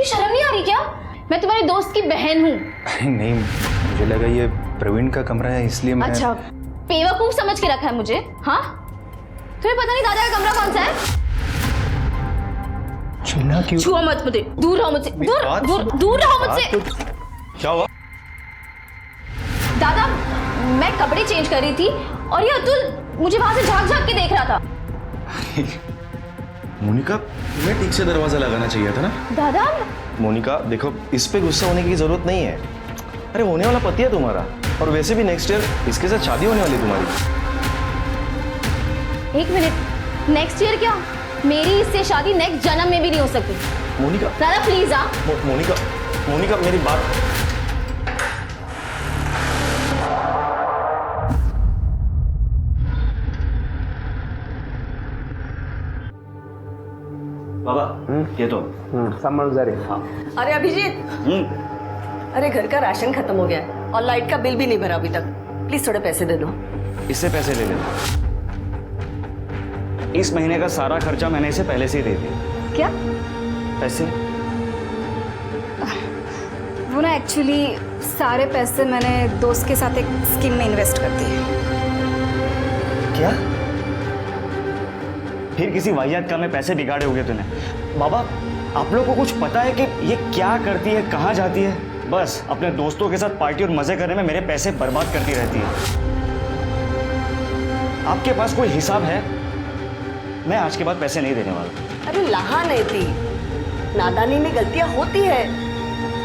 शर्म नहीं आ रही क्या? मैं तुम्हारे दोस्त की बहन हूँ। नहीं, मुझे लगा ये प्रवीण का कमरा है इसलिए मैं। अच्छा, बेवकूफ समझ के रखा है मुझे? हाँ, तुम्हें पता नहीं दादा का कमरा कौन सा है? छूना क्यों? छुआ मत मुझे, दूर रहो मुझसे, दूर रहो मुझसे। क्या हुआ? दादा, मैं कपड़े चेंज कर रही थी और ये अतुल मुझे वहां से झांक झांक के देख रहा था। मोनिका, तुम्हें ठीक से दरवाजा लगाना चाहिए था ना। दादा, मोनिका देखो, इस पे गुस्सा होने की जरूरत नहीं है। अरे होने वाला पति है तुम्हारा, और वैसे भी नेक्स्ट ईयर इसके साथ शादी होने वाली है तुम्हारी। एक मिनट, नेक्स्ट ईयर क्या? मेरी इससे शादी नेक्स्ट जन्म में भी नहीं हो सकती। मोनिका दादा प्लीज। मोनिका मेरी बात। बाबा ये तो समझदारी। हाँ। अरे अभिजीत, अरे घर का राशन खत्म हो गया है और लाइट का बिल भी नहीं भरा अभी तक। प्लीज थोड़े पैसे दे दो। इससे पैसे ले लेना। इस महीने का सारा खर्चा मैंने इसे पहले से ही दे दिया। क्या? पैसे? वो ना एक्चुअली सारे पैसे मैंने दोस्त के साथ एक स्कीम में इन्वेस्ट कर दिए। क्या? फिर किसी वाहियात काम में पैसे बिगाड़े होंगे तूने। बाबा, आप लोग को कुछ पता है कि ये क्या करती है, कहाँ जाती है? बस अपने दोस्तों के साथ पार्टी और मजे करने में मेरे पैसे बर्बाद करती रहती है। आपके पास कोई हिसाब है? मैं आज के बाद पैसे नहीं देने वाला। अरे लहा नहीं थी, नादानी में गलतियां होती है।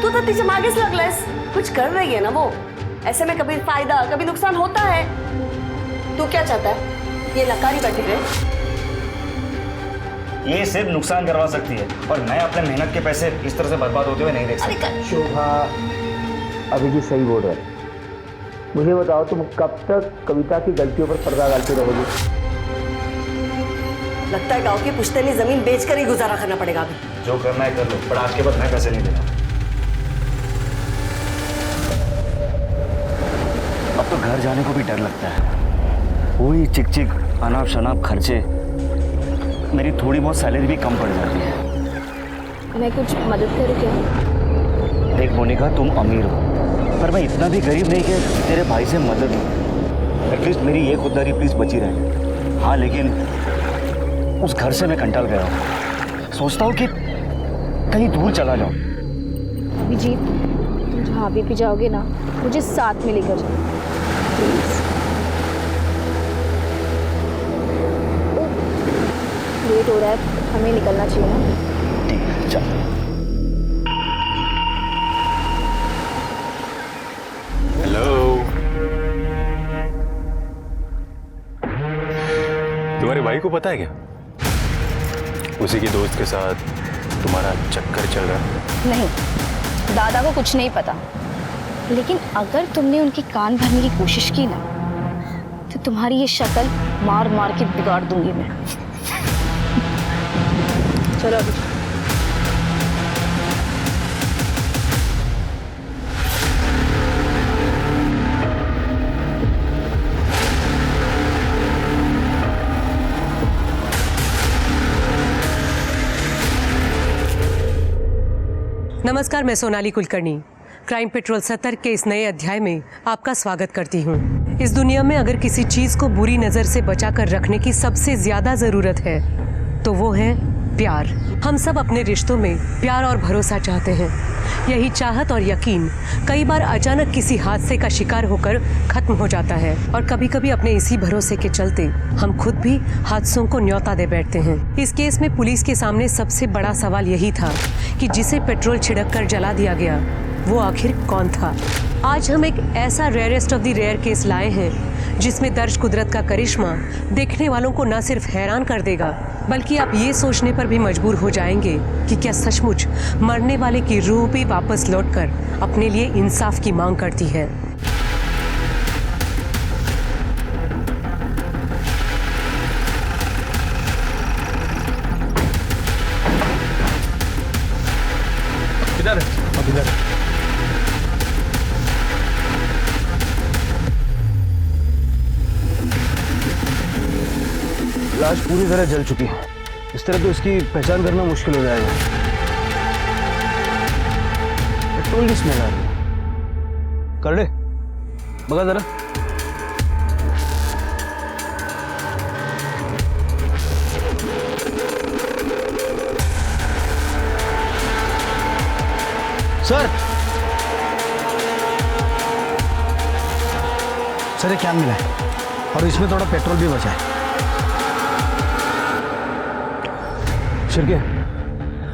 तू तो तिचे मागे से लगलस, कुछ कर रही है ना वो। ऐसे में कभी फायदा कभी नुकसान होता है। तू क्या चाहता है, ये नकारी बैठी रहे? ये सिर्फ नुकसान करवा सकती है, और मैं अपने मेहनत के पैसे इस तरह से बर्बाद होते हुए नहीं देख सकता। शोभा, अभिजीत सही बोल रहा है। मुझे बताओ, तुम कब तक कविता की गलतियों पर पर्दा डालते रहोगे? लगता है गांव की पुश्तैनी जमीन बेचकर ही गुजारा करना पड़ेगा अभी। जो करना है कर लो, पर आज के बाद मैं पैसे नहीं देना। अब तो घर जाने को भी डर लगता है। वही चिक चिक अनाप शनाप खर्चे, मेरी थोड़ी बहुत सैलरी भी कम पड़ जाती है। मैं कुछ मदद करूँ क्या? देख मोनिका, तुम अमीर हो, पर मैं इतना भी गरीब नहीं कि तेरे भाई से मदद लूं। एटलीस्ट मेरी ये खुददारी प्लीज बची रहे। हाँ, लेकिन उस घर से मैं कंटाल गया हूँ। सोचता हूँ कि कहीं दूर चला जाऊँ। अभिजीत, तुम जहाँ भी जाओगे ना, मुझे साथ में लेकर जाओ प्लीज। लेट हो रहा है, हमें निकलना चाहिए ना। ठीक है, चल। हेलो, तुम्हारे भाई को पता है क्या? उसी के दोस्त के साथ तुम्हारा चक्कर चल रहा है? नहीं, दादा को कुछ नहीं पता, लेकिन अगर तुमने उनकी कान भरने की कोशिश की ना, तो तुम्हारी ये शक्ल मार मार के बिगाड़ दूंगी मैं। चलो अभी। नमस्कार, मैं सोनाली कुलकर्णी क्राइम पेट्रोल 70 के इस नए अध्याय में आपका स्वागत करती हूँ। इस दुनिया में अगर किसी चीज को बुरी नजर से बचाकर रखने की सबसे ज्यादा जरूरत है तो वो है प्यार। हम सब अपने रिश्तों में प्यार और भरोसा चाहते हैं। यही चाहत और यकीन कई बार अचानक किसी हादसे का शिकार होकर खत्म हो जाता है, और कभी कभी अपने इसी भरोसे के चलते हम खुद भी हादसों को न्योता दे बैठते हैं। इस केस में पुलिस के सामने सबसे बड़ा सवाल यही था कि जिसे पेट्रोल छिड़क कर जला दिया गया वो आखिर कौन था। आज हम एक ऐसा rarest of the rare case लाए हैं जिसमें दर्ज कुदरत का करिश्मा देखने वालों को न सिर्फ हैरान कर देगा, बल्कि आप ये सोचने पर भी मजबूर हो जाएंगे कि क्या सचमुच मरने वाले की रूह भी वापस लौटकर अपने लिए इंसाफ की मांग करती है। किधर है? अब इधर है। लाश पूरी तरह जल चुकी है। इस तरह तो इसकी पहचान करना मुश्किल हो जाएगा। पेट्रोल की स्मेल आ रही है। कर ले, बगा जरा। सर सर ये क्या मिला है और इसमें थोड़ा पेट्रोल भी बचा है। शिरके,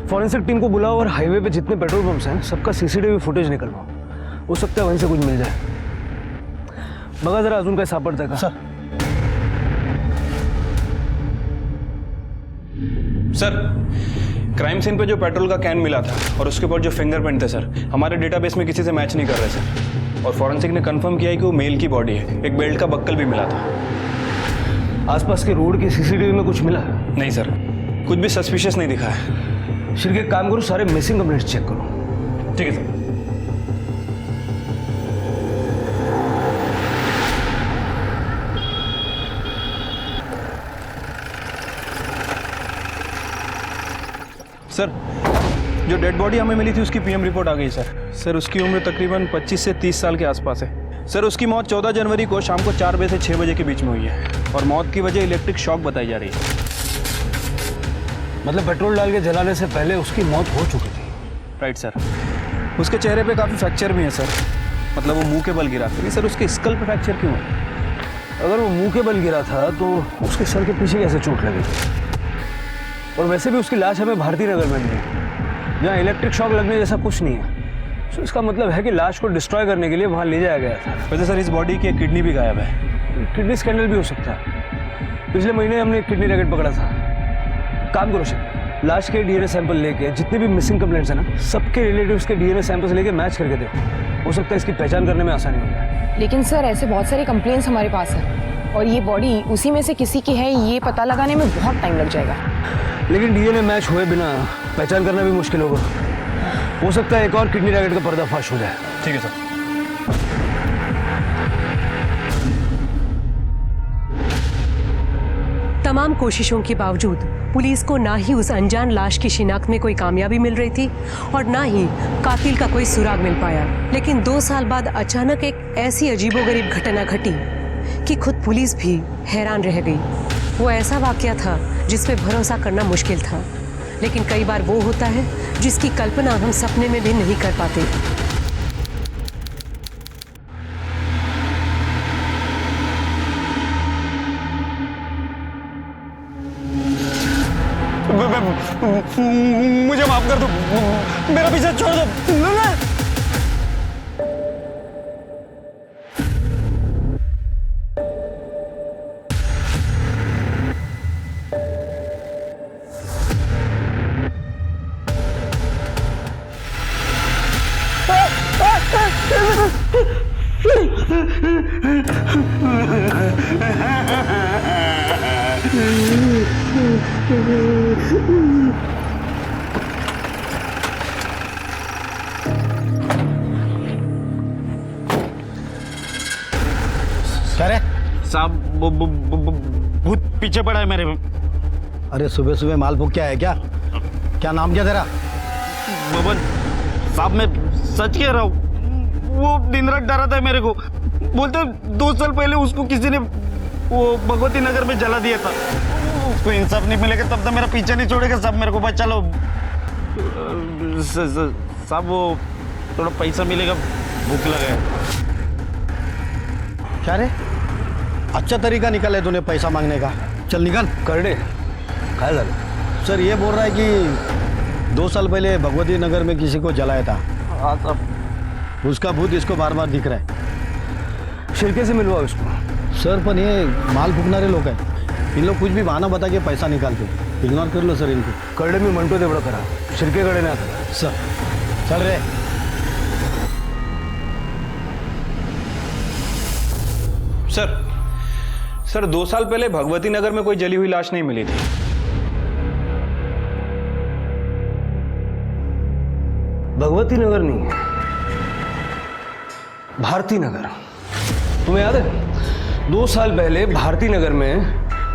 फॉरेंसिक टीम को बुलाओ और हाईवे पे जितने पेट्रोल पंप्स हैं सबका सीसीटीवी फुटेज निकलवाओ। हो सकता है वहीं से कुछ मिल जाए। बघा जरा अजून काय सापडतंय का? सर, क्राइम सीन पे जो पेट्रोल का कैन मिला था और उसके ऊपर जो फिंगरप्रिंट थे सर, हमारे डेटाबेस में किसी से मैच नहीं कर रहे सर। और फॉरेंसिक ने कंफर्म किया है कि वो मेल की बॉडी है। एक बेल्ट का बक्कल भी मिला था। आसपास के रोड की सीसीटीवी में कुछ मिला? नहीं सर, कुछ भी सस्पिशियस नहीं दिखा है। शिरके, एक काम करो, सारे मिसिंग कंप्लेंट्स चेक करो। ठीक है सर। सर, जो डेड बॉडी हमें मिली थी उसकी पीएम रिपोर्ट आ गई सर। उसकी उम्र तकरीबन 25 से 30 साल के आसपास है। सर, उसकी मौत 14 जनवरी को शाम को 4 बजे से 6 बजे के बीच में हुई है और मौत की वजह इलेक्ट्रिक शॉक बताई जा रही है। मतलब पेट्रोल डाल के जलाने से पहले उसकी मौत हो चुकी थी? Right sir. उसके चेहरे पे काफ़ी फ्रैक्चर भी है सर। मतलब वो मुंह के बल गिरा। लेकिन सर उसके स्कल पे फ्रैक्चर क्यों है? अगर वो मुंह के बल गिरा था तो उसके सर के पीछे कैसे चोट लगी? और वैसे भी उसकी लाश हमें भारती नगर में मिली, जहाँ इलेक्ट्रिक शॉक लगने जैसा कुछ नहीं है। तो इसका मतलब है कि लाश को डिस्ट्रॉय करने के लिए वहाँ ले जाया गया था। वैसे सर इस बॉडी की एक किडनी भी गायब है। किडनी स्कैंडल भी हो सकता है। पिछले महीने हमने एक किडनी रैकेट पकड़ा था। काम करो शिव, लाश के डीएनए सैंपल लेके जितने भी मिसिंग कंप्लेंट्स हैं ना, सबके रिलेटिव्स के डीएनए सैंपल्स लेके मैच करके देखो। हो सकता है इसकी पहचान करने में आसानी हो जाए। लेकिन सर ऐसे बहुत सारे कंप्लेंट्स हमारे पास हैं और ये बॉडी उसी में से किसी की है, ये पता लगाने में बहुत टाइम लग जाएगा। लेकिन डीएनए मैच हुए बिना पहचान करना भी मुश्किल होगा। हो सकता है एक और किडनी रैकेट का पर्दाफाश हो जाए। ठीक है सर। तमाम कोशिशों के बावजूद पुलिस को ना ही उस अनजान लाश की शिनाख्त में कोई कामयाबी मिल रही थी और ना ही कातिल का कोई सुराग मिल पाया। लेकिन 2 साल बाद अचानक एक ऐसी अजीबोगरीब घटना घटी कि खुद पुलिस भी हैरान रह गई। वो ऐसा वाकया था जिस पे भरोसा करना मुश्किल था, लेकिन कई बार वो होता है जिसकी कल्पना हम सपने में भी नहीं कर पाते। मुझे माफ कर दो, मेरा पीछे छोड़ दो। क्या रे साहब, भूत पीछे पड़ा है मेरे। अरे सुबह सुबह माल भूख क्या है क्या? क्या नाम क्या तेरा? बबन साहब, मैं सच कह रहा हूँ। वो दिन रात डराता है मेरे को। बोलते 2 साल पहले उसको किसी ने वो भगवती नगर में जला दिया था। उसको इंसाफ नहीं मिलेगा तब तक मेरा पीछा नहीं छोड़ेगा। साहब मेरे को बचा लो। साहब वो थोड़ा पैसा मिलेगा, भूख लगा है। क्या रे, अच्छा तरीका निकाला है तूने पैसा मांगने का। चल निकल। कर दे। काय झालं? सर ये बोल रहा है कि 2 साल पहले भगवती नगर में किसी को जलाया था। हाँ साहब, उसका भूत इसको बार बार दिख रहा है। शिरके से मिलवाओ इसको। सर पर ये माल फूकणारे लोग हैं, इन लोग कुछ भी बहाना बता के पैसा निकालते। इग्नोर कर लो सर इनको। करडे मी म्हणतो तेवढं करा, शिरकेकडे नाही आता। सर चल रे। सर 2 साल पहले भगवती नगर में कोई जली हुई लाश नहीं मिली थी। भगवती नगर नहीं, भारती नगर। तुम्हें याद है 2 साल पहले भारती नगर में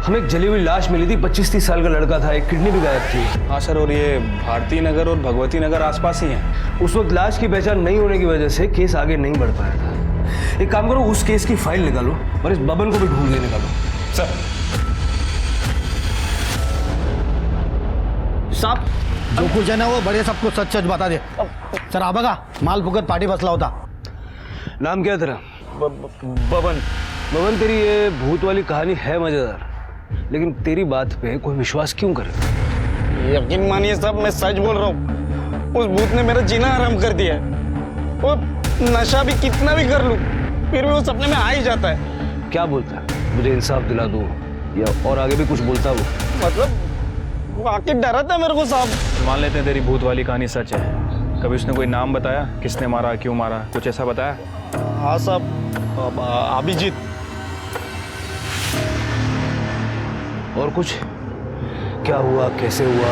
हमें एक जली हुई लाश मिली थी, 25-30 साल का लड़का था, एक किडनी भी गायब थी। हाँ सर, और ये भारती नगर और भगवती नगर आसपास ही हैं। उस वक्त लाश की पहचान नहीं होने की वजह से केस आगे नहीं बढ़ पाया था। एक काम करो, उस केस की फाइल निकालो और इस बबन को भी ढूंढ के निकालो। सर साहब जो कुछ है ना वो बड़े सबको सच सच बता दे। सर आ बघा माल फुकट पार्टी बसला होता। नाम क्या है तेरा? बबन। बबन, तेरी ये भूत वाली कहानी है मजेदार, लेकिन तेरी बात पे कोई विश्वास क्यों करे? यकीन मानिए साहब, मैं सच बोल रहा हूँ। उस भूत ने मेरा जीना हराम कर दिया है। वो नशा भी कितना भी कर लूं, फिर भी वो सपने में आ ही जाता है। क्या बोलता है? मुझे इंसाफ दिला दो, या और आगे भी कुछ बोलता वो? मतलब वो आके डराता है मेरे को साहब। मान लेते हैं तेरी भूत वाली कहानी सच है। कभी उसने कोई नाम बताया, किसने मारा, क्यों मारा, कुछ ऐसा बताया? हाँ साहब, अभिजीत। और कुछ? क्या हुआ, कैसे हुआ?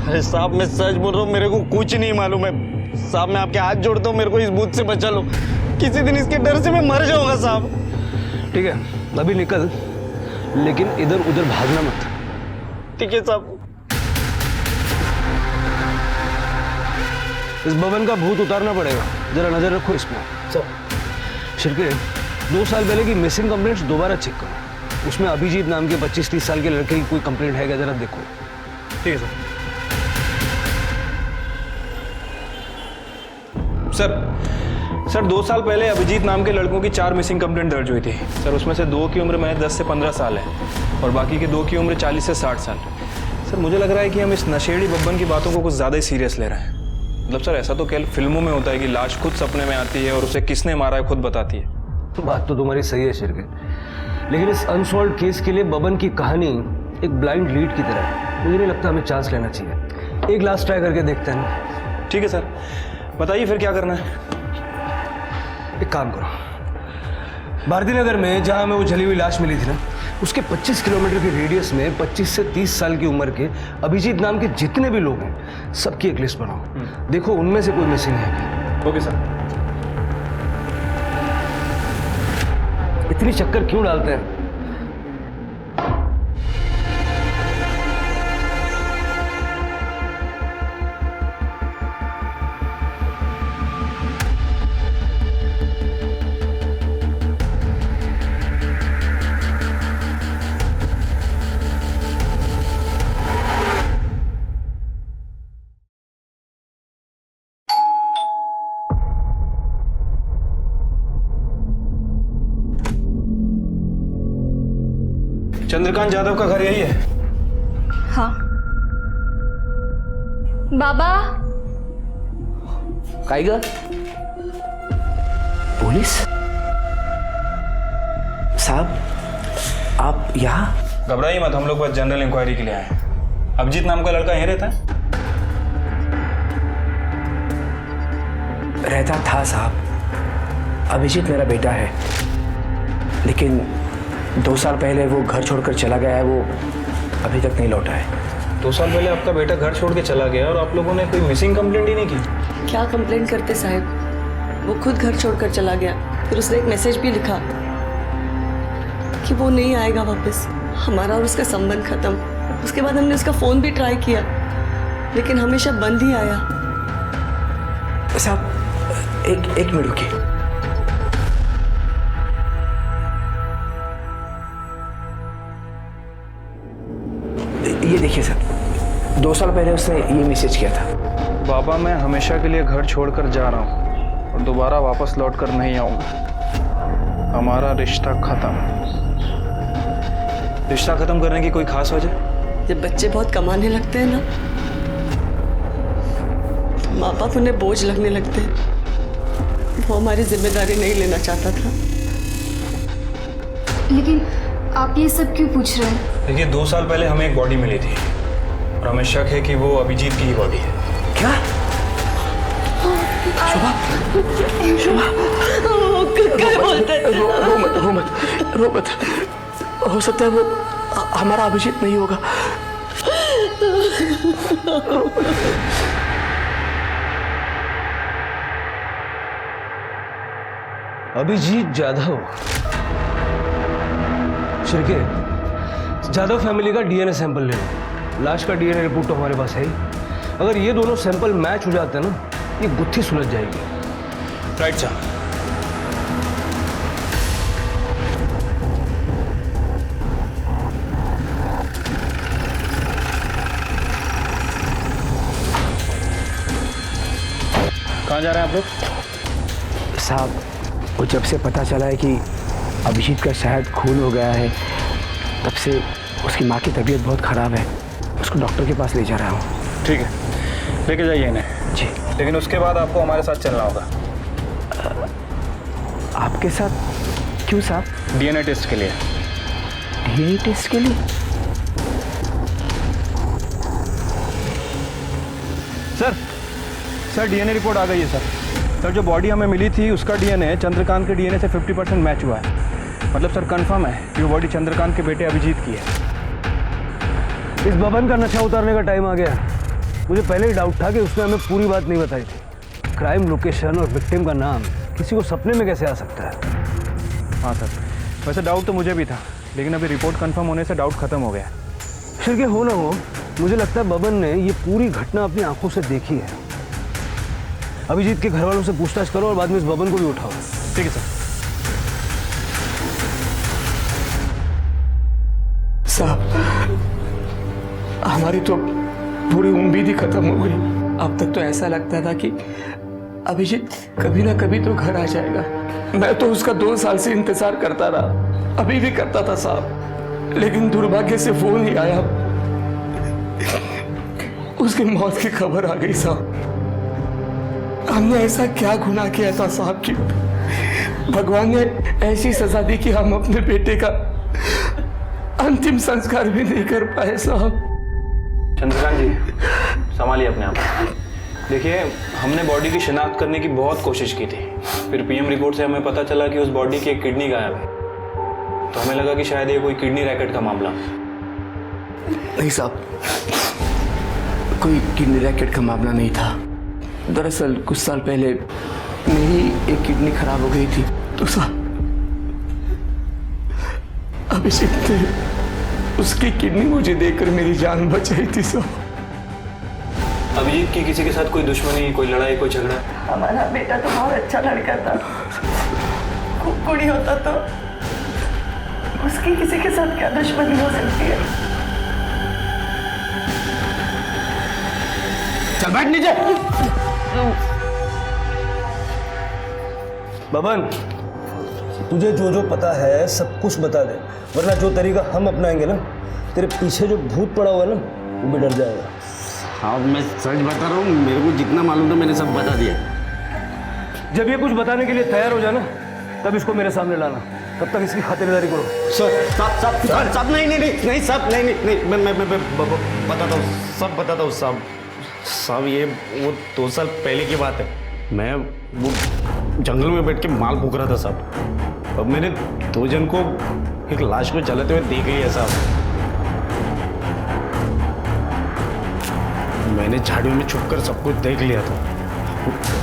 अरे साहब मैं सच बोल रहा हूँ, मेरे को कुछ नहीं मालूम है साहब। मैं आपके हाथ जोड़ता हूँ, मेरे को इस भूत से बचा लो। किसी दिन इसके डर से मैं मर जाऊंगा साहब। ठीक है, अभी निकल, लेकिन इधर उधर भागना मत। ठीक है साहब। इस भवन का भूत उतारना पड़ेगा, जरा नजर रखो इसमें। शिरके, 2 साल पहले की मिसिंग कंप्लेंट्स दोबारा चेक करो। उसमें अभिजीत नाम के 25-30 साल के लड़के की कोई कंप्लेंट है क्या, जरा देखो। ठीक है सर 2 साल पहले अभिजीत नाम के लड़कों की 4 मिसिंग कंप्लेंट दर्ज हुई थी सर। उसमें से 2 की उम्र महज 10 से 15 साल है और बाकी के 2 की उम्र 40 से 60 साल। सर मुझे लग रहा है कि हम इस नशेड़ी बब्बन की बातों को कुछ ज़्यादा ही सीरियस ले रहे हैं। मतलब सर ऐसा तो केवल फिल्मों में होता है कि लाश खुद सपने में आती है और उसे किसने मारा है खुद बताती है। बात तो तुम्हारी सही है शिरके, लेकिन इस अनसॉल्व केस के लिए बबन की कहानी एक ब्लाइंड लीड की तरह है। मुझे नहीं लगता हमें चांस लेना चाहिए। एक लास्ट ट्राई करके देखते हैं। ठीक है सर, बताइए फिर क्या करना है। एक काम करो, भारती नगर में जहां हमें वो जली हुई लाश मिली थी ना, उसके 25 किलोमीटर के रेडियस में 25 से 30 साल की उम्र के अभिजीत नाम के जितने भी लोग हैं, सबकी एक लिस्ट बनाओ। देखो उनमें से कोई मिसिंग है क्या। Okay sir. इतनी चक्कर क्यों डालते हैं? चंद्रकांत यादव का घर यही है? हाँ। बाबा। टाइगर पुलिस साहब आप यहाँ? घबराइए मत, हम लोग बस जनरल इंक्वायरी के लिए आए हैं। अभिजीत नाम का लड़का यहीं रहता है? रहता था साहब। अभिजीत मेरा बेटा है, लेकिन 2 साल पहले वो घर छोड़कर चला गया है। वो अभी तक नहीं लौटा है। 2 साल पहले आपका बेटा घर छोड़ के चला गया और आप लोगों ने कोई मिसिंग कंप्लेंट ही नहीं की? क्या कंप्लेंट करते साहब, वो खुद घर छोड़कर चला गया। फिर उसने एक मैसेज भी लिखा कि वो नहीं आएगा वापस, हमारा और उसका संबंध खत्म। उसके बाद हमने उसका फ़ोन भी ट्राई किया, लेकिन हमेशा बंद ही आया। साहब एक मिनट रुकिए। ये देखिए सर, 2 साल पहले उसने ये मैसेज किया था। बाबा मैं हमेशा के लिए घर छोड़कर जा रहा हूँ और दोबारा वापस लौटकर नहीं आऊँगा। हमारा रिश्ता खत्म। रिश्ता खत्म करने की कोई खास वजह? जब बच्चे बहुत कमाने लगते हैं ना, माँ बाप उन्हें बोझ लगने लगते हैं। वो हमारी जिम्मेदारी नहीं लेना चाहता था। लेकिन आप ये सब क्यों पूछ रहे हैं? देखिए 2 साल पहले हमें एक बॉडी मिली थी और हमें शक है कि वो अभिजीत की ही बॉडी है। क्या? शोभा, क्या बोलते हैं? रो मत। हो सकता है वो हमारा अभिजीत नहीं होगा। अभिजीत जाधव? शिरके, जादव फैमिली का डीएनए सैंपल ले लो। लाश का डीएनए रिपोर्ट तो हमारे पास है ही। अगर ये दोनों सैंपल मैच हो जाते हैं ना, ये गुत्थी सुलझ जाएगी। राइट साहब। कहाँ जा रहे हैं आप लोग? साहब, वो जब से पता चला है कि अभिजीत का शायद खून हो गया है, तब से उसकी माँ की तबीयत बहुत ख़राब है। उसको डॉक्टर के पास ले जा रहा हूँ। ठीक है, लेके जाइए इन्हें। जी। लेकिन उसके बाद आपको हमारे साथ चलना होगा। आपके साथ? क्यों साहब? डीएनए टेस्ट के लिए। डीएनए टेस्ट के लिए? सर डीएनए रिपोर्ट आ गई है सर। जो बॉडी हमें मिली थी उसका डीएनए चंद्रकांत के डीएनए से 50% मैच हुआ है। मतलब सर कंफर्म है कि वो बॉडी चंद्रकांत के बेटे अभिजीत की है। इस बबन का नशा उतारने का टाइम आ गया। मुझे पहले ही डाउट था कि उसने हमें पूरी बात नहीं बताई थी। क्राइम लोकेशन और विक्टिम का नाम किसी को सपने में कैसे आ सकता है? हाँ सर, वैसे डाउट तो मुझे भी था, लेकिन अभी रिपोर्ट कंफर्म होने से डाउट खत्म हो गया। फिर के हो ना हो, मुझे लगता है बबन ने ये पूरी घटना अपनी आंखों से देखी है। अभिजीत के घर वालों से पूछताछ करो और बाद में इस बबन को भी उठाओ। ठीक है सर। साहब, हमारी तो पूरी उम्मीद ही खत्म हो गई। अब तक तो ऐसा लगता था कि अभिजीत कभी ना कभी तो घर आ जाएगा। मैं तो उसका 2 साल से इंतजार करता रहा, अभी भी करता था साहब, लेकिन दुर्भाग्य से फोन ही आया, उसकी मौत की खबर आ गई साहब। हमने ऐसा क्या गुनाह किया था साहब कि भगवान ने ऐसी सजा दी कि हम अपने बेटे का अंतिम संस्कार भी नहीं कर पाए साहब। चंद्रकांत जी, संभालिए अपने आप। देखिए, हमने बॉडी की शिनाख्त करने की बहुत कोशिश की थी। फिर पीएम रिपोर्ट से हमें पता चला कि उस बॉडी की एक किडनी गायब है। तो हमें लगा कि शायद ये कोई किडनी रैकेट का मामला। नहीं साहब, कोई किडनी रैकेट का मामला नहीं था। दरअसल कुछ साल पहले मेरी एक किडनी खराब हो गई थी, तो साहब अभिषेक ने उसकी किडनी मुझे देकर मेरी जान बचाई थी साहब। अभिजीत की किसी के साथ कोई दुश्मनी, कोई लड़ाई, कोई झगड़ा? हमारा बेटा तो बहुत अच्छा लड़का था, खूब कुड़ी होता तो उसकी किसी के साथ क्या दुश्मनी हो सकती है? चल बैठ नीचे। बबन, तुझे जो जो पता है सब कुछ बता दे, वरना जो तरीका हम अपनाएंगे ना, तेरे पीछे जो भूत पड़ा हुआ है ना, वो भी डर जाएगा। हाँ, मैं सच बता रहा हूँ, मेरे को जितना मालूम था मैंने सब बता दिया। जब ये कुछ बताने के लिए तैयार हो जाना, तब इसको मेरे सामने लाना। तब तक इसकी खातिरदारी करो। सर, साहब, नहीं साहब, नहीं, मैं बताता हूँ, सब बताता हूँ साहब, ये वो 2 साल पहले की बात है। मैं वो जंगल में बैठ के माल भूख रहा था साहब। अब मैंने 2 जन को एक लाश को जलाते हुए देख लिया साहब। मैंने झाड़ियों में छुपकर सब कुछ देख लिया था।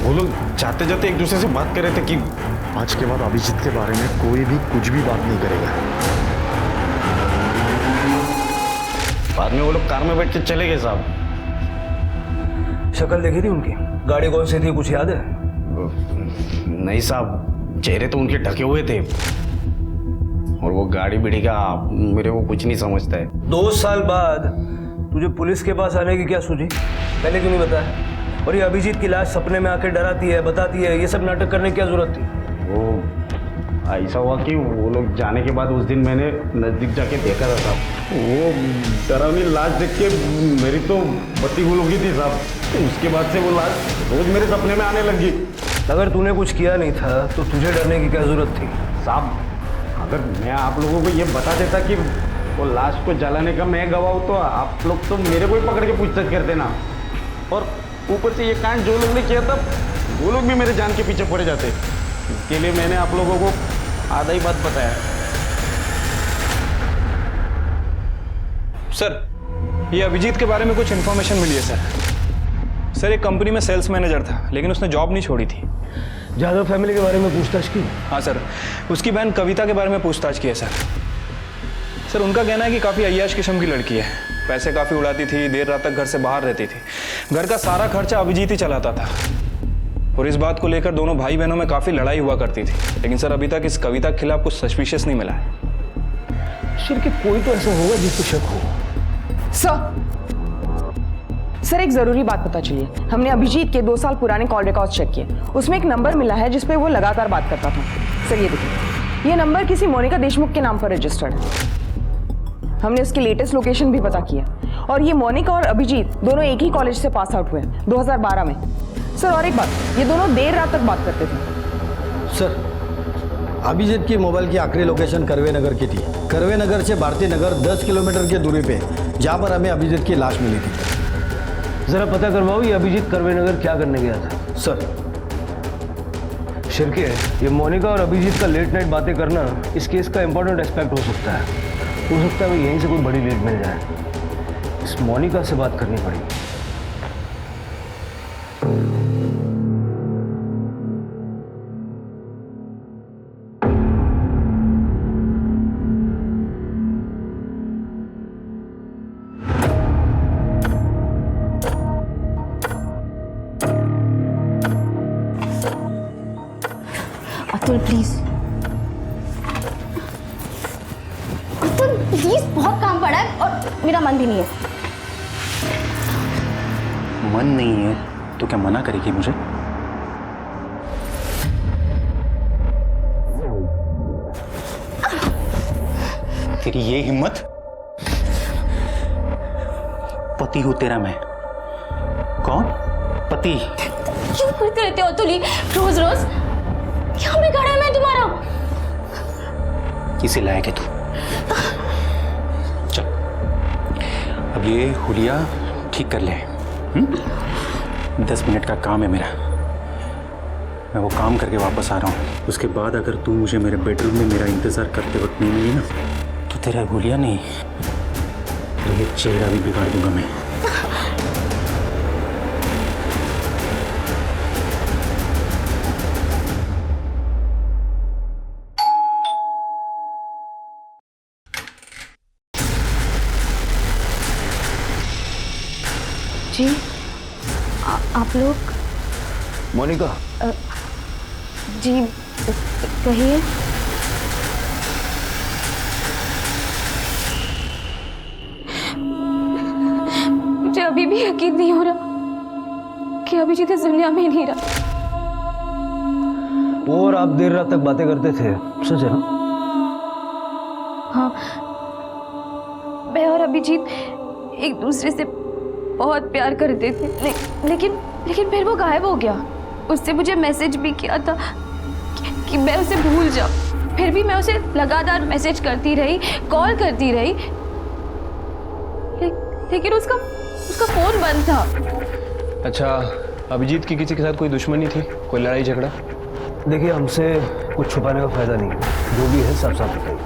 वो लोग जाते जाते एक दूसरे से बात कर रहे थे कि आज के बाद अभिजीत के बारे में कोई भी कुछ भी बात नहीं करेगा। बाद में वो लोग कार में बैठ के चले गए साहब। शक्ल देखी थी उनकी? गाड़ी कौन सी थी, कुछ याद है? नहीं साहब, चेहरे तो उनके ढके हुए थे, और वो गाड़ी बिड़ी का मेरे को कुछ नहीं समझता है। 2 साल बाद तुझे पुलिस के पास आने की क्या सूझी? पहले क्यों नहीं बताया? और ये अभिजीत की लाश सपने में आकर डराती है, बताती है, ये सब नाटक करने की क्या जरूरत थी? वो ऐसा हुआ कि वो लोग जाने के बाद उस दिन मैंने नज़दीक जाके देखा था साहब। वो डरावनी लाश देख के मेरी तो बत्ती गुल हो गई थी साहब। उसके बाद से वो लाश रोज मेरे सपने में आने लगी। अगर तूने कुछ किया नहीं था तो तुझे डरने की क्या जरूरत थी? साहब, अगर मैं आप लोगों को ये बता देता कि वो लाश को जलाने का मैं गवाह हूँ, तो आप लोग तो मेरे को ही पकड़ के पूछताछ करते ना। और ऊपर से ये कांड जो लोग ने किया था, वो लोग भी मेरे जान के पीछे पड़े जाते। इसके लिए मैंने आप लोगों को आधा ही बात बताया। सर, ये अभिजीत के बारे में कुछ इन्फॉर्मेशन मिली है सर। एक कंपनी में सेल्स मैनेजर था, लेकिन उसने जॉब नहीं छोड़ी थी। जादव फैमिली के बारे में पूछताछ की? हाँ सर, उसकी बहन कविता के बारे में पूछताछ की है सर। सर उनका कहना है कि काफ़ी अय्याश किस्म की लड़की है, पैसे काफ़ी उड़ाती थी, देर रात तक घर से बाहर रहती थी, घर का सारा खर्चा अभिजीत ही चलाता था। और इस बात को लेकर दोनों भाई बहनों में काफ़ी लड़ाई हुआ करती थी। लेकिन सर अभी तक इस कविता के खिलाफ कुछ सस्पिशियस नहीं मिला है। सर कि कोई तो ऐसा होगा जिसको शक हो। सर एक जरूरी बात पता चली है। हमने अभिजीत के 2 साल पुराने कॉल रिकॉर्ड चेक किए, उसमें एक नंबर मिला है जिसपे वो लगातार बात करता था। सर ये देखिए, ये नंबर किसी मोनिका देशमुख के नाम पर रजिस्टर्ड है। हमने उसकी लेटेस्ट लोकेशन भी पता की है और ये मोनिका और अभिजीत दोनों एक ही कॉलेज से पास आउट हुए हैं 2012 में। सर और एक बात, ये दोनों देर रात तक बात करते थे। सर अभिजीत की मोबाइल की आखिरी लोकेशन करवे नगर की थी। करवे नगर से भारती नगर 10 किलोमीटर की दूरी पे, जहाँ पर हमें अभिजीत की लाश मिली थी। जरा पता करवाओ ये अभिजीत करवे नगर क्या करने गया था। सर शिरके, ये मोनिका और अभिजीत का लेट नाइट बातें करना इस केस का इंपॉर्टेंट एस्पेक्ट हो सकता है। हो सकता है यहीं से कोई बड़ी लीड मिल जाए। इस मोनिका से बात करनी पड़ेगी। अतुल प्लीज, अतुल प्लीज, बहुत काम पड़ा है और मेरा मन भी नहीं है। मन नहीं है तो क्या मना करेगी मुझे? तेरी ये हिम्मत? पति हूं तेरा मैं। कौन? पति। क्यों करते रहते हो अतुल रोज रोज? क्या बिगाड़ा है मैं तुम्हारा? किसे लायक है तू? चल अब ये हुलिया ठीक कर ले। 10 मिनट का काम है मेरा, मैं वो काम करके वापस आ रहा हूँ। उसके बाद अगर तू मुझे मेरे बेडरूम में मेरा इंतजार करते वक्त नहीं मिली ना, तो तेरा हुलिया नहीं, तो ये चेहरा भी बिगाड़ दूंगा मैं। जी आप लोग? मोनिका, जी कहिए। मुझे अभी भी यकीन नहीं हो रहा कि अभिजीत इस दुनिया में नहीं रहा। वो और आप देर रात तक बातें करते थे, सच है ना? हाँ, मैं और अभिजीत एक दूसरे से बहुत प्यार करते थे, लेकिन फिर वो गायब हो गया। उससे मुझे मैसेज भी किया था कि मैं उसे भूल जाऊं। फिर भी मैं उसे लगातार मैसेज करती रही, कॉल करती रही, लेकिन उसका फोन बंद था। अच्छा, अभिजीत की किसी के साथ कोई दुश्मनी थी, कोई लड़ाई झगड़ा? देखिए हमसे कुछ छुपाने का फायदा नहीं है, जो भी है साफ साफ बताइए।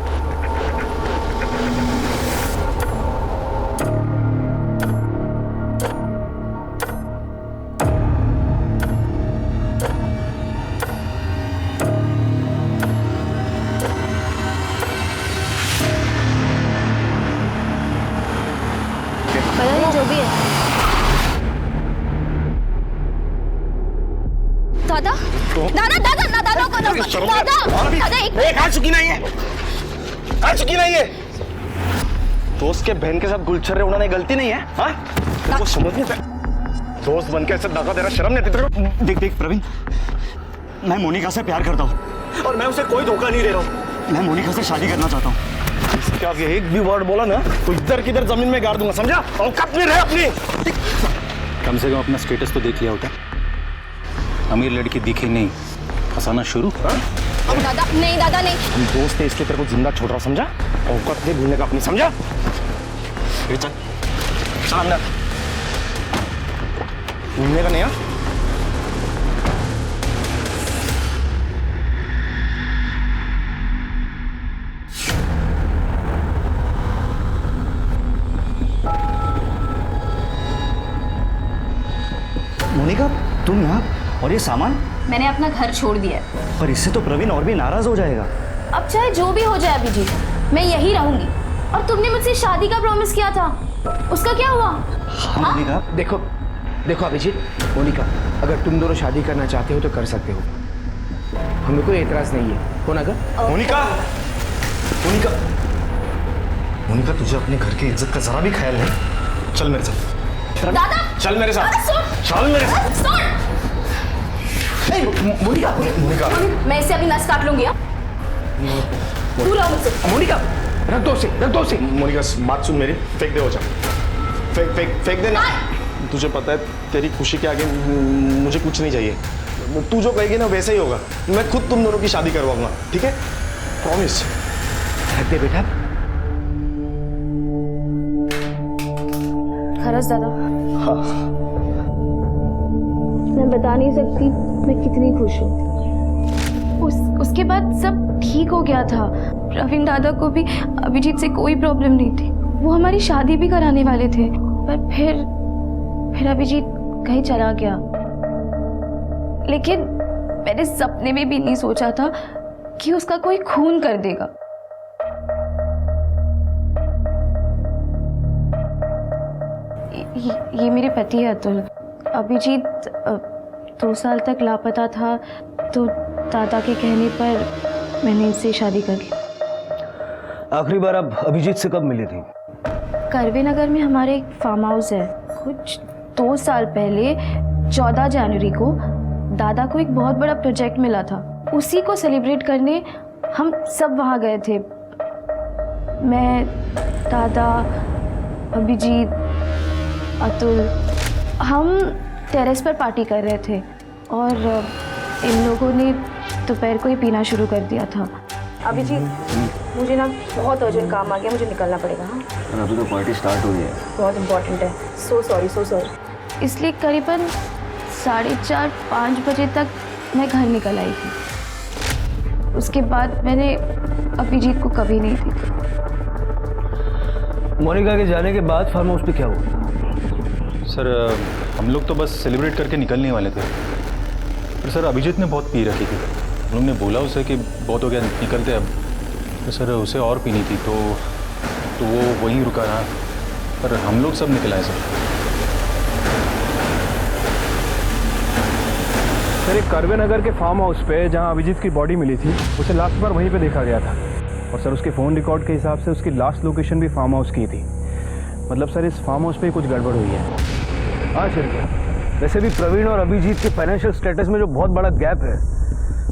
जो भी है। दादा दादा दादा दादा दादा एक खा चुकी नहीं है, खा चुकी नहीं है। दोस्त के बहन के साथ गुलछर्रे उड़ाने गलती नहीं है? हाँ, वो समझ नहीं पाया। दोस्त बन के ऐसे धक्का दे रहा, शर्म नहीं आती तेरे को? देख देख प्रवीण, मैं मोनिका से प्यार करता हूँ और मैं उसे कोई धोखा नहीं दे रहा हूँ। मैं मोनिका से शादी करना चाहता हूँ। क्या ये एक भी वर्ड बोला ना तो इधर किधर जमीन में गाड़ दूंगा, समझा? औकात में रहे अपनी। कम से कम अपना स्टेटस तो देख लिया होता। अमीर लड़की दिखी नहीं, फंसाना शुरू। दादा नहीं, दादा नहीं। हम दोस्त है इसलिए तेरे को जिंदा छोड़ रहा, समझा? औकात नहीं भूलने का अपनी, समझा? चल चल अंदर, भूलने का नहीं। मोनिका तुम यहाँ, और ये सामान? मैंने अपना घर छोड़ दिया है। पर इससे तो प्रवीण और भी नाराज हो जाएगा। अब चाहे जो भी हो जाए अभिजीत, मैं यही रहूंगी। और तुमने मुझसे शादी का प्रॉमिस किया था, उसका क्या हुआ? मोनिका, देखो देखो अभिजीत, मोनिका, अगर तुम दोनों शादी करना चाहते हो तो कर सकते हो, हमें कोई एतराज नहीं है। हो ना अगर? मोनिका, मोनिका, मोनिका, तुझे अपने घर की इज्जत का जरा भी ख्याल नहीं। चल मेरे साथ। दादा, चल मेरे साथ। दादा, सुन। चल मेरे साथ। सुन। मोनिका, मोनिका, मैं इसे अभी नस काट लूंगी। दूर रहो मुझसे। मोनिका, रख दो उसे। मोनिका, बात सुन मेरी, फेंक दे वो चाकू, फेंक दे ना। तुझे पता है तेरी खुशी के आगे मुझे कुछ नहीं चाहिए। तू जो कहेगी ना वैसे ही होगा। मैं खुद तुम दोनों की शादी करवाऊंगा, ठीक है? प्रॉमिस। रख दे बेटा। खरस दादा, हाँ। मैं बता नहीं सकती मैं कितनी खुश हूँ। उसके बाद सब ठीक हो गया था। प्रवीण दादा को भी अभिजीत से कोई प्रॉब्लम नहीं थी। वो हमारी शादी भी कराने वाले थे, पर फिर अभिजीत कहीं चला गया। लेकिन मैंने सपने में भी नहीं सोचा था कि उसका कोई खून कर देगा। ये मेरे पति है अतुल। अभिजीत 2 साल तक लापता था, तो दादा के कहने पर मैंने इससे शादी कर ली। आखिरी बार आप अभिजीत से कब मिली थी? करवे नगर में हमारे एक फार्म हाउस है। कुछ 2 साल पहले 14 जनवरी को दादा को एक बहुत बड़ा प्रोजेक्ट मिला था। उसी को सेलिब्रेट करने हम सब वहाँ गए थे। मैं, दादा, अभिजीत, अतुल, हम टेरेस पर पार्टी कर रहे थे और इन लोगों ने दोपहर को ही पीना शुरू कर दिया था। अभिजीत, मुझे ना बहुत अर्जेंट काम आ गया, मुझे निकलना पड़ेगा। हाँ, अभी तो पार्टी स्टार्ट हुई है। बहुत इम्पोर्टेंट है। So sorry. इसलिए करीबन 4:30-5 बजे तक मैं घर निकल आई थी। उसके बाद मैंने अभिजीत को कभी नहीं देखा। मोनिका के जाने के बाद फार्म हाउस पे क्या हुआ? सर, हम लोग तो बस सेलिब्रेट करके निकलने वाले थे, पर सर अभिजीत ने बहुत पी रखी थी। हम लोग ने बोला उसे कि बहुत हो गया, निकलते अब। तो सर उसे और पीनी थी, तो वो वहीं रुका रहा, पर हम लोग सब निकल आए सर, एक करवे नगर के फार्म हाउस पे जहां अभिजीत की बॉडी मिली थी, उसे लास्ट बार वहीं पे देखा गया था। और सर उसके फ़ोन रिकॉर्ड के हिसाब से उसकी लास्ट लोकेशन भी फार्म हाउस की थी। मतलब सर इस फार्म हाउस पे कुछ गड़बड़ हुई है। हाँ सर, वैसे भी प्रवीण और अभिजीत के फाइनेंशियल स्टेटस में जो बहुत बड़ा गैप है,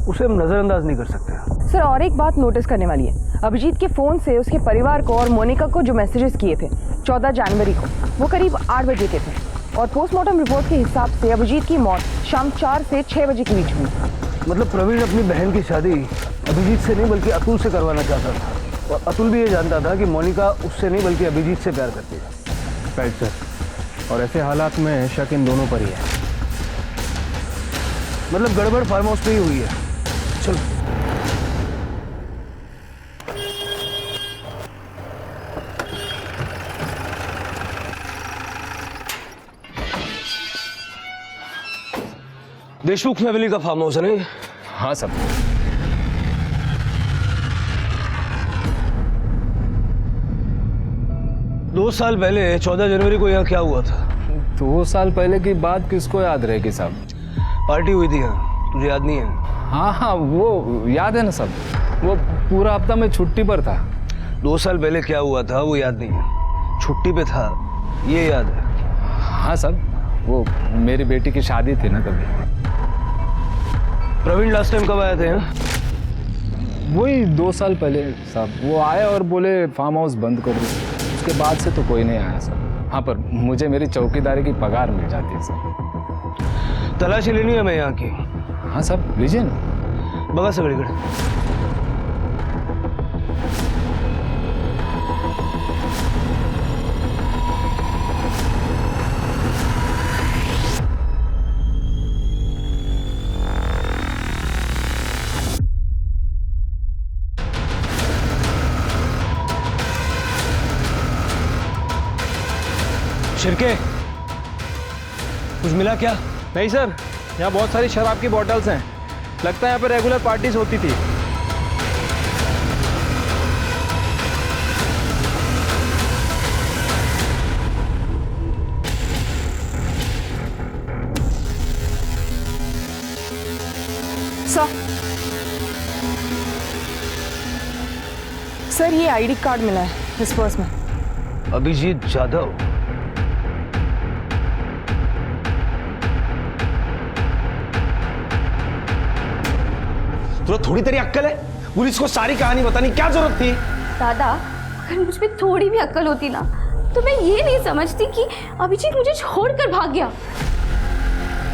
उसे हम नज़रअंदाज नहीं कर सकते। सर, और एक बात नोटिस करने वाली है। अभिजीत के फ़ोन से उसके परिवार को और मोनिका को जो मैसेजेस किए थे 14 जनवरी को, वो करीब 8 बजे के थे। और पोस्टमार्टम रिपोर्ट के हिसाब से अभिजीत की मौत शाम 4 से 6 बजे के बीच हुई। मतलब प्रवीण अपनी बहन की शादी अभिजीत से नहीं बल्कि अतुल से करवाना चाहता था, और अतुल भी ये जानता था कि मोनिका उससे नहीं बल्कि अभिजीत से प्यार करती है। राइट सर, और ऐसे हालात में शक इन दोनों पर ही है। मतलब गड़बड़ फार्म हाउस पे ही हुई है। चलो। देशमुख फैमिली का फार्म हाउस है नहीं? हाँ सब। दो साल पहले 14 जनवरी को यहाँ क्या हुआ था? 2 साल पहले की बात किसको याद रहेगी साहब? पार्टी हुई थी यहाँ, तुझे याद नहीं है? हाँ, वो याद है ना सब। वो पूरा हफ्ता मैं छुट्टी पर था। 2 साल पहले क्या हुआ था वो याद नहीं है, छुट्टी पे था ये याद है। हाँ सब, वो मेरी बेटी की शादी थी ना तभी। प्रवीण लास्ट टाइम कब आए थे यहाँ? वही 2 साल पहले साहब। वो आए और बोले फार्म हाउस बंद कर दो। उसके बाद से तो कोई नहीं आया सर। हाँ, पर मुझे मेरी चौकीदारी की पगार मिल जाती है सर। तलाशी लेनी है मैं यहाँ की। हाँ साहब, लीजिए ना। बगा सगळीकडे। शिरके, कुछ मिला क्या? नहीं सर, यहाँ बहुत सारी शराब की बॉटल्स हैं। लगता है यहाँ पे रेगुलर पार्टीज होती थी। सर ये आईडी कार्ड मिला है इस पर्स में। अभिजीत जाधव। तुझे थोड़ी तेरी अक्कल है? पुलिस को सारी कहानी बतानी क्या जरूरत थी? दादा, अगर मुझ में थोड़ी भी अक्ल होती ना तो मैं ये नहीं समझती कि अभिजीत मुझे छोड़कर भाग गया।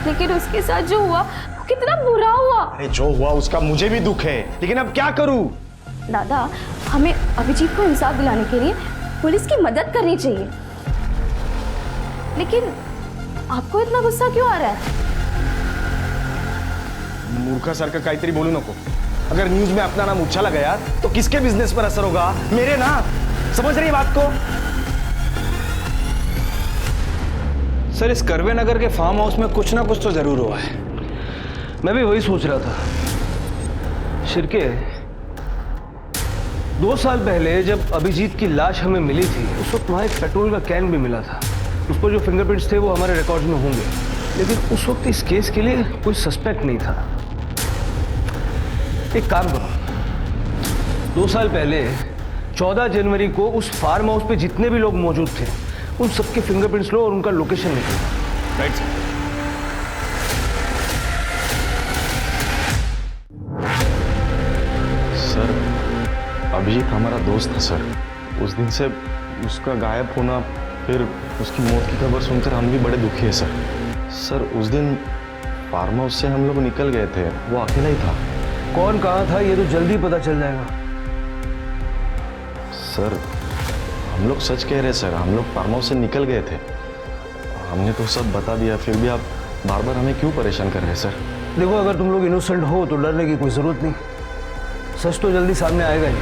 लेकिन उसके साथ जो हुआ वो कितना बुरा हुआ। अरे जो हुआ उसका मुझे भी दुख है, लेकिन अब क्या करूं? दादा, हमें अभिजीत को इंसाफ दिलाने के लिए पुलिस की मदद करनी चाहिए। लेकिन आपको इतना गुस्सा क्यों आ रहा है? मूर्खासारखं काहीतरी बोलू नको। अगर न्यूज में अपना नाम उछाला गया तो किसके बिजनेस पर असर होगा? मेरे ना। समझ रही है बात को? सर, इस करवे नगर के फार्म हाउस में कुछ ना कुछ तो जरूर हुआ है। मैं भी वही सोच रहा था। शिरके, 2 साल पहले जब अभिजीत की लाश हमें मिली थी उस वक्त वहाँ एक पेट्रोल का कैन भी मिला था। उस पर जो फिंगरप्रिंट्स थे वो हमारे रिकॉर्ड में होंगे, लेकिन उस वक्त इस केस के लिए कोई सस्पेक्ट नहीं था। एक काम करो, 2 साल पहले 14 जनवरी को उस फार्म हाउस पे जितने भी लोग मौजूद थे उन सबके फिंगरप्रिंट्स लो और उनका लोकेशन निकालो। Right sir. सर, अभिजीत हमारा दोस्त था सर। उस दिन से उसका गायब होना, फिर उसकी मौत की खबर सुनकर हम भी बड़े दुखी है सर। सर, उस दिन फार्म हाउस से हम लोग निकल गए थे, वो अकेला ही था। कौन कहाँ था ये तो जल्दी पता चल जाएगा। सर, हम लोग सच कह रहे हैं सर, हम लोग फार्म हाउस से निकल गए थे। हमने तो सब बता दिया, फिर भी आप बार बार हमें क्यों परेशान कर रहे हैं सर? देखो, अगर तुम लोग इनोसेंट हो तो डरने की कोई जरूरत नहीं। सच तो जल्दी सामने आएगा ही।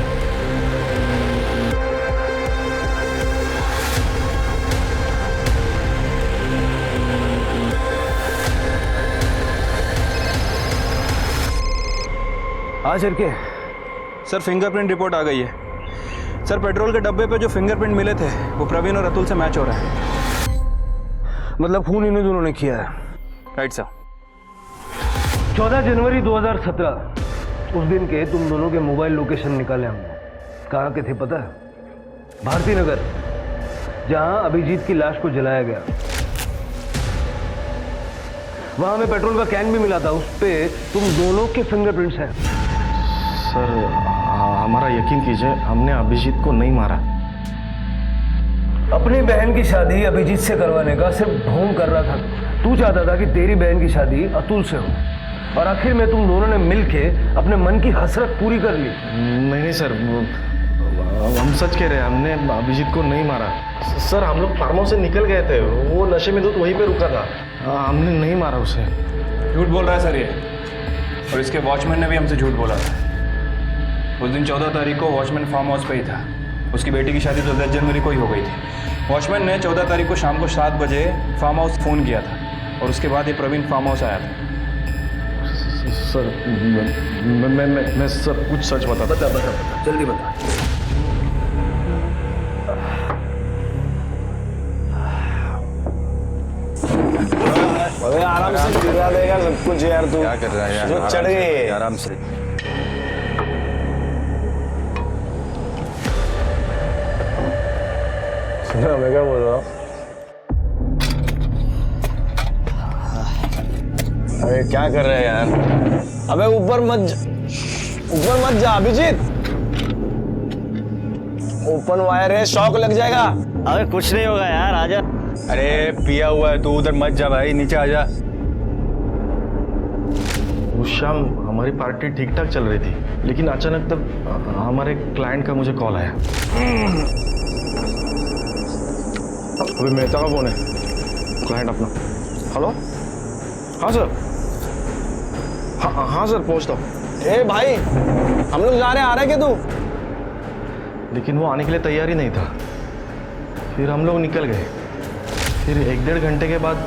हाँ झरके। सर, फिंगरप्रिंट रिपोर्ट आ गई है। सर, पेट्रोल के डब्बे पे जो फिंगरप्रिंट मिले थे वो प्रवीण और अतुल से मैच हो रहा है। मतलब खून इन्हीं दोनों ने किया है। Right sir. 14 जनवरी 2017 उस दिन के तुम दोनों के मोबाइल लोकेशन निकाले हमने। कहाँ के थे पता है? भारती नगर, जहाँ अभिजीत की लाश को जलाया गया। वहां हमें पेट्रोल का कैन भी मिला था, उस पे तुम दोनों के फिंगरप्रिंट्स हैं। सर, हमारा यकीन कीजिए, हमने अभिजीत को नहीं मारा। अपनी बहन की शादी अभिजीत से करवाने का सिर्फ ढोंग कर रहा था। तू चाहता था कि तेरी बहन की शादी अतुल से हो, और आखिर में तुम दोनों ने मिलके अपने मन की हसरत पूरी कर ली। नहीं सर, हम सच कह रहे हैं, हमने अभिजीत को नहीं मारा। सर, हम लोग फार्म हाउस से निकल गए थे, वो नशे में तो वहीं पे रुका था। हमने नहीं मारा उसे। झूठ बोल रहा है सर ये, और इसके वॉचमैन ने भी हमसे झूठ बोला था। उस दिन 14 तारीख को वॉचमैन फार्म हाउस पे ही था। उसकी बेटी की शादी तो 10 जनवरी को ही हो गई थी। वॉचमैन ने 14 तारीख को शाम को 7 बजे फार्म हाउस फ़ोन किया था, और उसके बाद ये प्रवीण फार्म हाउस आया था। सर, मैं सब कुछ सच बता। जल्दी बता। अबे आराम से गिरा देगा सब कुछ यार। तू क्या कर रहा है यार? जो चढ़ गए आराम से। सुना मैं क्या बोल रहा हूँ? अबे क्या कर रहे हैं यार? अबे ऊपर मत जा अभिजीत। ओपन वायर है, शॉक लग जाएगा। अबे कुछ नहीं होगा यार, आजा। अरे पिया हुआ है, तू उधर मत जा भाई, नीचे आ जा। उस शाम हमारी पार्टी ठीक ठाक चल रही थी, लेकिन अचानक तब हमारे क्लाइंट का मुझे कॉल आया। अभी मेहता का फोन है, क्लाइंट अपना। हेलो, हाँ सर। हाँ सर, पहुँचता हूँ। ए भाई, हम लोग जा रहे हैं, आ रहा है क्या तू? लेकिन वो आने के लिए तैयार ही नहीं था। फिर हम लोग निकल गए। फिर 1-1.5 घंटे के बाद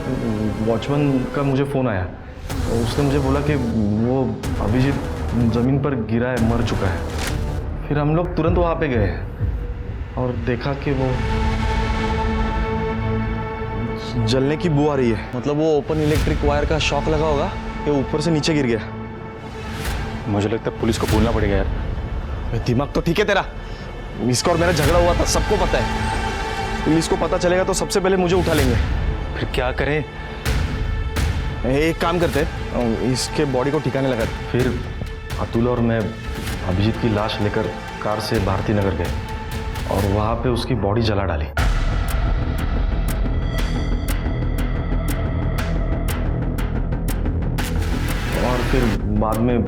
वॉचमैन का मुझे फ़ोन आया। उसने मुझे बोला कि वो अभिजीत ज़मीन पर गिरा है, मर चुका है। फिर हम लोग तुरंत वहाँ पे गए और देखा कि वो जलने की बू आ रही है। मतलब वो ओपन इलेक्ट्रिक वायर का शॉक लगा होगा, ये ऊपर से नीचे गिर गया। मुझे लगता है पुलिस को बोलना पड़ेगा यार। दिमाग तो ठीक है तेरा, इसका और मेरा झगड़ा हुआ था, सबको पता है। पुलिस को पता चलेगा तो सबसे पहले मुझे उठा लेंगे। फिर क्या करें? एक काम करते हैं, इसके बॉडी को ठिकाने लगा। फिर अतुल और मैं अभिजीत की लाश लेकर कार से भारती नगर गए और वहाँ पे उसकी बॉडी जला डाली। और फिर बाद में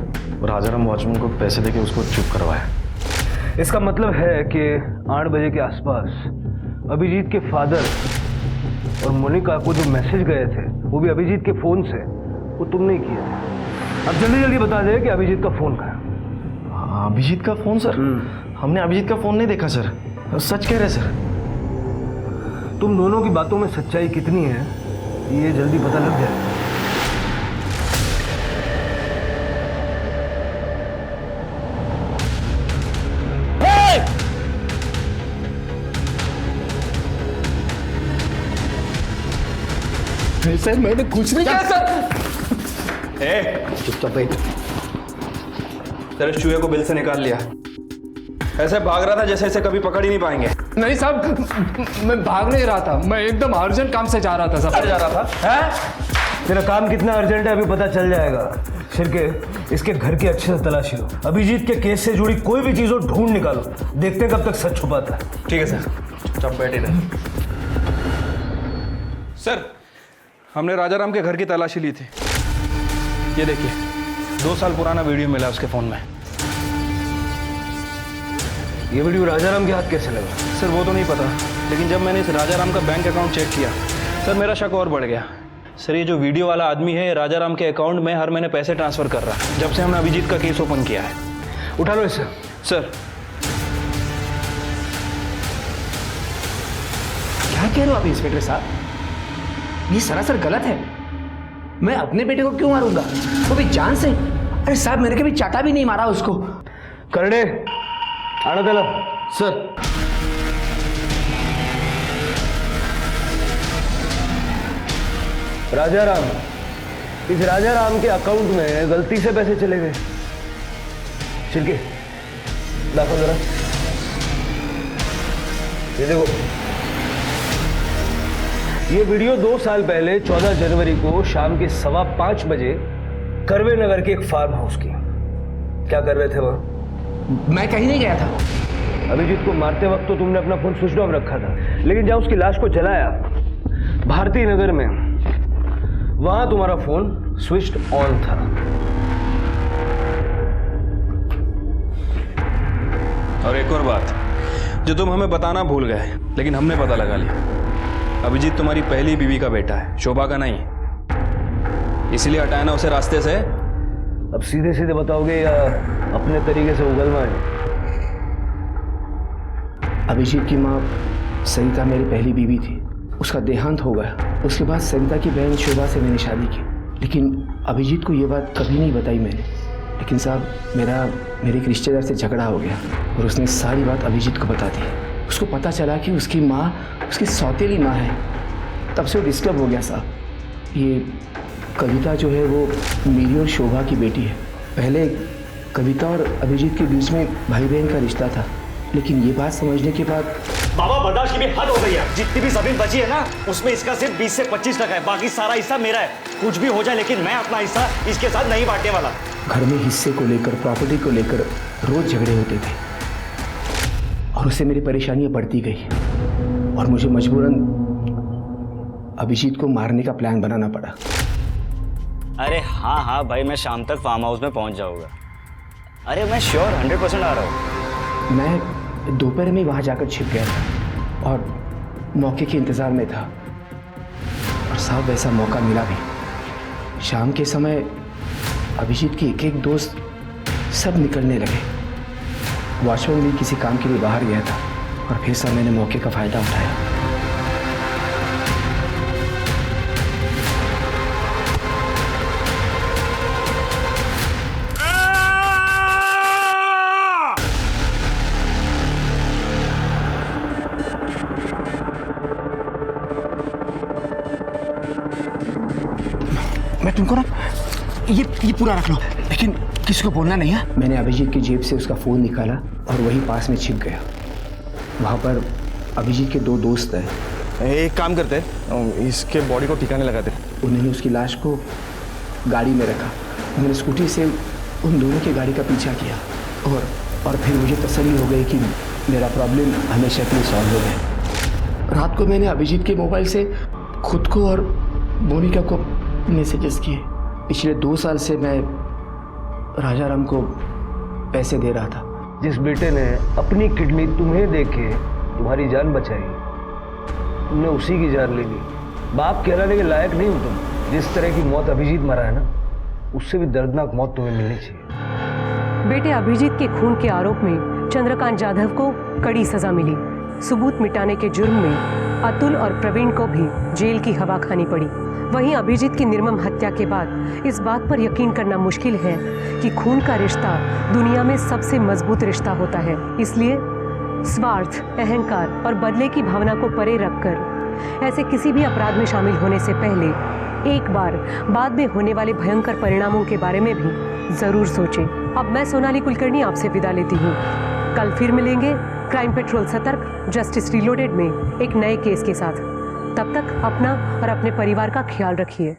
राजाराम वॉचमैन को पैसे देके उसको चुप करवाया। इसका मतलब है कि 8 बजे के आसपास अभिजीत के फादर और मोनिका को जो मैसेज गए थे वो भी अभिजीत के फोन से, वो तुमने ही किए थे। अब जल्दी जल्दी बता दे कि अभिजीत का फोन कहाँ है। अभिजीत का फोन सर? हमने अभिजीत का फोन नहीं देखा सर, सच कह रहे सर। तुम दोनों की बातों में सच्चाई कितनी है ये जल्दी पता लग जाए। सर मैंने कुछ नहीं किया सर। चुपचाप बैठ। तेरे चूहे को बिल से निकाल लिया। ऐसे भाग रहा था जैसे इसे कभी पकड़ ही नहीं पाएंगे। नहीं साहब, मैं भाग नहीं रहा था, मैं एकदम अर्जेंट काम से जा रहा था साहब। जा रहा था हैं? तेरा काम कितना अर्जेंट है अभी पता चल जाएगा। शिरके, इसके घर की अच्छे से तलाशी लो। अभिजीत के केस से जुड़ी कोई भी चीज़ हो ढूंढ निकालो। देखते हैं कब तक सच छुपाता है। ठीक है सर, चुपचाप बैठे रहे। सर, हमने राजाराम के घर की तलाशी ली थी। ये देखिए, 2 साल पुराना वीडियो मिला उसके फ़ोन में। ये वीडियो राजाराम के हाथ कैसे लगा? सर वो तो नहीं पता, लेकिन जब मैंने इस राजाराम का बैंक अकाउंट चेक किया सर, मेरा शक और बढ़ गया। सर ये जो वीडियो वाला आदमी है राजाराम के अकाउंट में हर महीने पैसे ट्रांसफ़र कर रहा है जब से हमने अभिजीत का केस ओपन किया है। उठा लो इसे। सर क्या कह रहे हो आप इंस्पेक्टर साहब? ये सरासर गलत है। मैं अपने बेटे को क्यों मारूंगा, वो भी जान से? अरे साहब, मैंने कभी चाटा भी नहीं मारा उसको। करड़े आना दला। सर राजाराम, इस राजाराम के अकाउंट में गलती से पैसे चले गए। छिलके दाखिल जरा। ये देखो, ये वीडियो 2 साल पहले 14 जनवरी को शाम के 5:15 बजे करवे नगर के एक फार्म हाउस की। क्या कर रहे थे वहां? मैं कहीं नहीं गया था। अभिजीत को मारते वक्त तो तुमने अपना फोन स्विच ऑफ रखा था, लेकिन जब उसकी लाश को जलाया भारती नगर में, वहां तुम्हारा फोन स्विच ऑन था। और एक और बात जो तुम हमें बताना भूल गए, लेकिन हमने पता लगा लिया। अभिजीत तुम्हारी पहली बीवी का बेटा है, शोभा का नहीं। इसलिए हटाया ना उसे रास्ते से। अब सीधे सीधे बताओगे या अपने तरीके से उगलना है? अभिजीत की माँ सरिता मेरी पहली बीवी थी, उसका देहांत हो गया। उसके बाद सरिता की बहन शोभा से मैंने शादी की, लेकिन अभिजीत को ये बात कभी नहीं बताई मैंने। लेकिन साहब, मेरे एक रिश्तेदार से झगड़ा हो गया और उसने सारी बात अभिजीत को बता दी। उसको पता चला कि उसकी माँ उसकी सौतेली माँ है। तब से वो डिस्टर्ब हो गया साहब। ये कविता जो है वो मेरी और शोभा की बेटी है। पहले कविता और अभिजीत के बीच में भाई बहन का रिश्ता था, लेकिन ये बात समझने के बाद बाबा बर्दाश्त की भी हद हो गई है। जितनी भी जमीन बची है ना, उसमें इसका सिर्फ 20 से 25% है, बाकी सारा हिस्सा मेरा है। कुछ भी हो जाए, लेकिन मैं अपना हिस्सा इसके साथ नहीं बांटने वाला। घर में हिस्से को लेकर, प्रॉपर्टी को लेकर रोज झगड़े होते थे और उससे मेरी परेशानियां बढ़ती गई और मुझे मजबूरन अभिजीत को मारने का प्लान बनाना पड़ा। अरे हाँ भाई, मैं शाम तक फार्म हाउस में पहुंच जाऊंगा। अरे मैं श्योर 100% आ रहा हूँ। मैं दोपहर में वहाँ जाकर छिप गया था और मौके के इंतज़ार में था, और साहब वैसा मौका मिला भी। शाम के समय अभिजीत के एक दोस्त सब निकलने लगे। वॉचमैन भी किसी काम के लिए बाहर गया था और फिर सब मैंने मौके का फ़ायदा उठाया। मैं तुमको ना ये पूरा रख लो, लेकिन किसी को बोलना नहीं है। मैंने अभिजीत की जेब से उसका फ़ोन निकाला और वही पास में छिप गया। वहाँ पर अभिजीत के 2 दोस्त हैं। एक काम करते हैं, इसके बॉडी को ठिकाने लगाते हैं। उन्होंने उसकी लाश को गाड़ी में रखा। मैंने स्कूटी से उन दोनों की गाड़ी का पीछा किया और फिर मुझे तसल्ली हो गई कि मेरा प्रॉब्लम हमेशा के लिए सॉल्व हो गया। रात को मैंने अभिजीत के मोबाइल से खुद को और मोनिका को मैसेजेस किए। पिछले 2 साल से मैं राजाराम को पैसे दे रहा था। जिस बेटे ने अपनी किडनी तुम्हें देके तुम्हारी जान बचाई, तुमने उसी की जान ले ली। बाप कहलाने के लायक नहीं हो तुम। जिस तरह की मौत अभिजीत मरा है ना, उससे भी दर्दनाक मौत तुम्हें मिलनी चाहिए। बेटे अभिजीत के खून के आरोप में चंद्रकांत जाधव को कड़ी सजा मिली। सबूत मिटाने के जुर्म में अतुल और प्रवीण को भी जेल की हवा खानी पड़ी। वहीं अभिजीत की निर्मम हत्या के बाद इस बात पर यकीन करना मुश्किल है कि खून का रिश्ता दुनिया में सबसे मजबूत रिश्ता होता है। इसलिए स्वार्थ, अहंकार और बदले की भावना को परे रखकर ऐसे किसी भी अपराध में शामिल होने से पहले एक बार बाद में होने वाले भयंकर परिणामों के बारे में भी जरूर सोचें। अब मैं सोनाली कुलकर्णी आपसे विदा लेती हूँ। कल फिर मिलेंगे क्राइम पेट्रोल सतर्क जस्टिस रिलोडेड में एक नए केस के साथ। तब तक अपना और अपने परिवार का ख्याल रखिए।